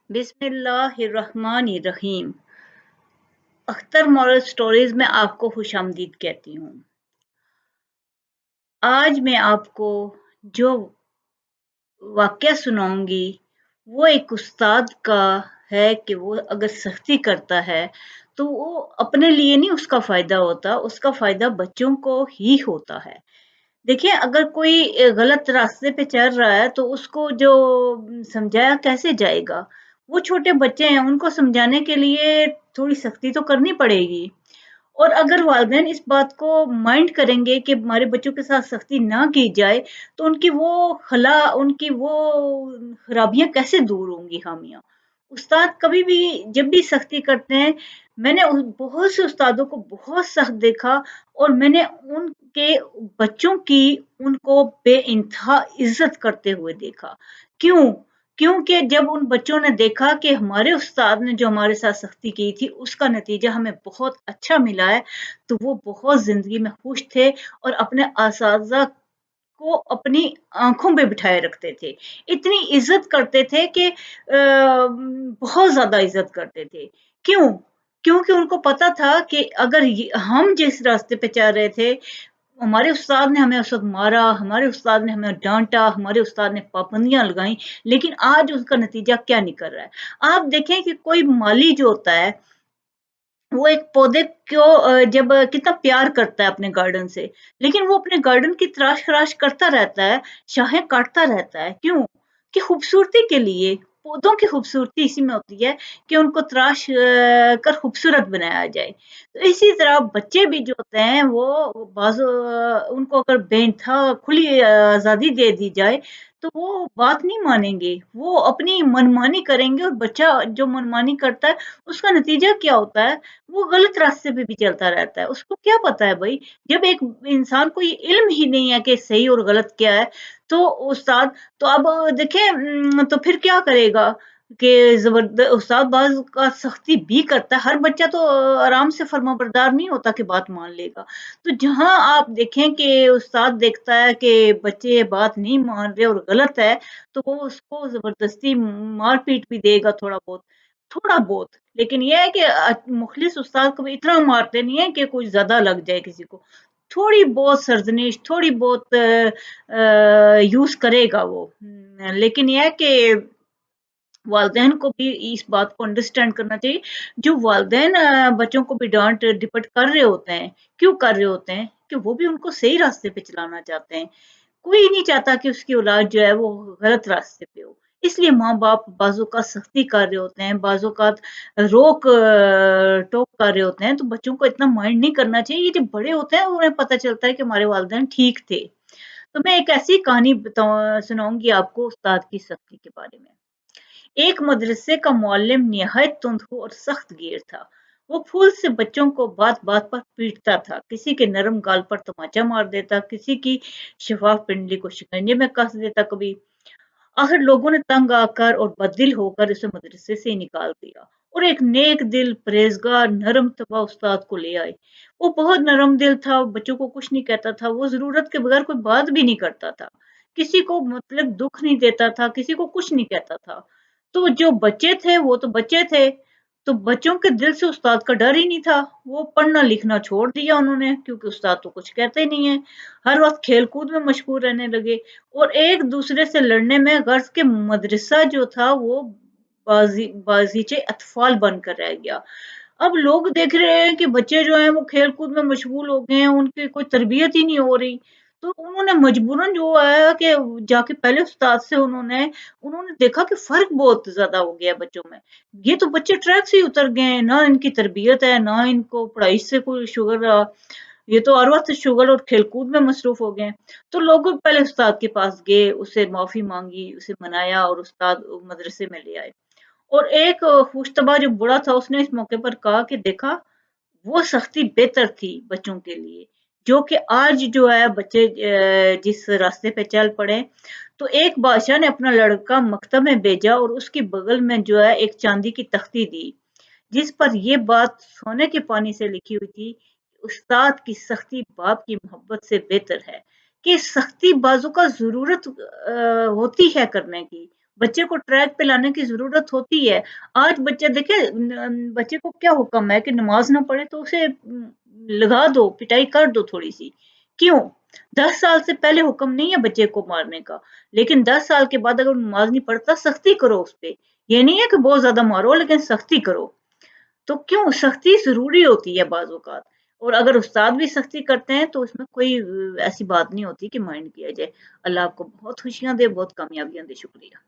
बिस्मिल्लाहिर्रहमानिर्रहीम। Akhtar moral stories में आपको खुशामदीद कहती हूँ। आज मैं आपको जो वाक़या सुनाऊंगी वो एक उस्ताद का है कि वो अगर सख्ती करता है तो वो अपने लिए नहीं उसका फ़ायदा होता, उसका फ़ायदा बच्चों को ही होता है। देखिए, अगर कोई गलत रास्ते पे चल रहा है तो उसको जो समझाया कैसे जाएगा? वो छोटे बच्चे हैं, उनको समझाने के लिए थोड़ी सख्ती तो करनी पड़ेगी। और अगर वालिदैन इस बात को माइंड करेंगे कि हमारे बच्चों के साथ सख्ती ना की जाए, तो उनकी वो खराबियाँ कैसे दूर होंगी, खामियाँ। उस्ताद कभी भी जब भी सख्ती करते हैं, मैंने बहुत से उस्तादों को बहुत सख्त देखा और मैंने उनके बच्चों की उनको बेइंतहा इज़्ज़त करते हुए देखा। क्यों? क्योंकि जब उन बच्चों ने देखा कि हमारे उस्ताद ने जो हमारे साथ सख्ती की थी, उसका नतीजा हमें बहुत अच्छा मिला है, तो वो बहुत ज़िंदगी में खुश थे और अपने असातिज़ा को अपनी आँखों पे बिठाए रखते थे। इतनी इज़्ज़त करते थे कि बहुत ज़्यादा इज़्ज़त करते थे। क्यों? क्योंकि उनको पता था कि अगर हम जिस रास्ते पे चल रहे थे, हमारे उस्ताद ने हमें उस वक़्त मारा, हमारे उस्ताद ने हमें डाँटा, हमारे उस्ताद ने पाबंदियाँ लगाई, लेकिन आज उसका नतीजा क्या निकल रहा है। आप देखें कि कोई माली जो होता है, वो एक पौधे को जब कितना प्यार करता है अपने गार्डन से, लेकिन वो अपने गार्डन की तराश-खराश करता रहता है, शाखें काटता रहता है। क्यों? कि खूबसूरती के लिए। पौधों की खूबसूरती इसी में होती है कि उनको तराश कर खूबसूरत बनाया जाए। तो इसी तरह बच्चे भी जो होते हैं वो उनको अगर बेइंतहा खुली आज़ादी दे दी जाए, तो वो बात नहीं मानेंगे। वो अपनी मनमानी करेंगे और बच्चा जो मनमानी करता है, उसका नतीजा क्या होता है? वो गलत रास्ते पे भी चलता रहता है। उसको क्या पता है भई? जब एक इंसान को ये इल्म ही नहीं है कि सही और गलत क्या है, तो उस्ताद तो अब देखें तो फिर क्या करेगा कि उस्ताद बाज़ औक़ात सख्ती भी करता है। हर बच्चा तो आराम से फर्माबरदार नहीं होता कि बात मान लेगा। तो जहाँ आप देखें कि उस्ताद देखता है कि बच्चे बात नहीं मान रहे और गलत है, तो वो उसको ज़बरदस्ती मार-पीट भी देगा थोड़ा बहुत। थोड़ा बहुत, लेकिन ये है कि मुख़लिस उस्ताद कभी इतना मारते नहीं हैं कि कुछ ज़्यादा लग जाए किसी को। थोड़ी बहुत सर्ज़निश, थोड़ी बहुत यूज़ करेगा वो। लेकिन ये है कि वालिदैन को भी इस बात को अंडरस्टैंड करना चाहिए। जो वालिदैन बच्चों को भी डाँट-डपट कर रहे होते हैं, क्यों कर रहे होते हैं? कि वो भी उनको सही रास्ते पे चलाना चाहते हैं। कोई नहीं चाहता कि उसकी औलाद जो है वो गलत रास्ते पे हो। इसलिए माँ-बाप बाज़-औक़ात सख्ती कर रहे होते हैं, बाज़-औक़ात टोक कर रहे होते हैं, तो बच्चों को इतना माइंड नहीं करना चाहिए। ये जब बड़े होते हैं उन्हें पता चलता है कि हमारे वालिदैन ठीक थे। तो मैं एक ऐसी कहानी सुनाऊँगी आपको उस्ताद की सख्ती के बारे में। एक मदरसे का मुअल्लिम निहायत तुंद और सख्त गिर था। वो फूल से बच्चों को बात-बात पर पीटता था, किसी के नरम गाल पर तमाचा मार देता, किसी की शफ़ाफ़ पिंडली को शिकंजे में कस देता कभी। आखिर लोगों ने तंग आकर और बददिल होकर उसे मदरसे से ही निकाल दिया और एक नेक दिल परहेज़गार नरम तबा उस्ताद को ले आए। वो बहुत नरम दिल था, बच्चों को कुछ नहीं कहता था, वो ज़रूरत के बगैर कोई बात भी नहीं करता था। किसी को मतलब दुःख नहीं देता था, किसी को कुछ नहीं कहता था। तो जो बच्चे थे वो तो बच्चे थे, तो बच्चों के दिल से उस्ताद का डर ही नहीं था। वो पढ़ना-लिखना छोड़ दिया उन्होंने क्योंकि उस्ताद तो कुछ कहते नहीं हैं। हर वक़्त खेल-कूद में मशगूल रहने लगे और एक-दूसरे से लड़ने में गर्ज़ के मदरसा जो था वो बाज़ीचे अतफ़ाल बनकर रह गया। अब लोग देख रहे हैं कि बच्चे जो हैं वो खेल-कूद में मशगूल हो गए हैं, उनकी कोई तरबियत ही नहीं हो रही। तो उन्होंने मजबूरन जो है कि जाके पहले उस्ताद से उन्होंने देखा कि फ़र्क बहुत ज़्यादा हो गया है बच्चों में। ये तो बच्चे ट्रैक से ही उतर गए हैं, ना इनकी तरबियत है, ना इनको पढ़ाई से कोई शुगर रहा। ये तो हर वक़्त शुगल और खेल-कूद में मसरूफ़ हो गए हैं। तो लोग पहले उस्ताद के पास गए, उससे माफ़ी माँगी, उसे मनाया और उस्ताद मदरसे में ले आए। और एक खुशतबा जो बूढ़ा था उसने इस मौके पर कहा कि देखा, वो सख्ती बेहतर थी बच्चों के लिए, जो कि आज जो है बच्चे जिस रास्ते पे चल पड़े। तो एक बादशाह ने अपना लड़का मकतब में भेजा और उसके बगल में जो है एक चाँदी की तख्ती दी। जिस पर ये बात सोने के पानी से लिखी हुई थी, उस्ताद की सख्ती बाप की मोहब्बत से बेहतर है, कि सख्ती बाज़ों का ज़रूरत होती है करने की, बच्चे को ट्रैक पे लाने की ज़रूरत होती है। आज बच्चा देखिए बच्चे को क्या हुक्म है कि नमाज़ ना पढ़े तो उसे लगा दो, पिटाई कर दो थोड़ी-सी। क्यों? 10 साल से पहले हुक्म नहीं है बच्चे को मारने का, लेकिन 10 साल के बाद अगर नमाज़ नहीं पढ़ता सख्ती करो उस पे। ये नहीं है कि बहुत ज़्यादा मारो लेकिन सख्ती करो। तो क्यों सख्ती ज़रूरी होती है बाज़ औक़ात और अगर उस्ताद भी सख्ती करते हैं तो इसमें कोई ऐसी बात नहीं होती कि माइंड किया जाए। अल्लाह आपको बहुत खुशियाँ दे, बहुत कामयाबियाँ दे। शुक्रिया।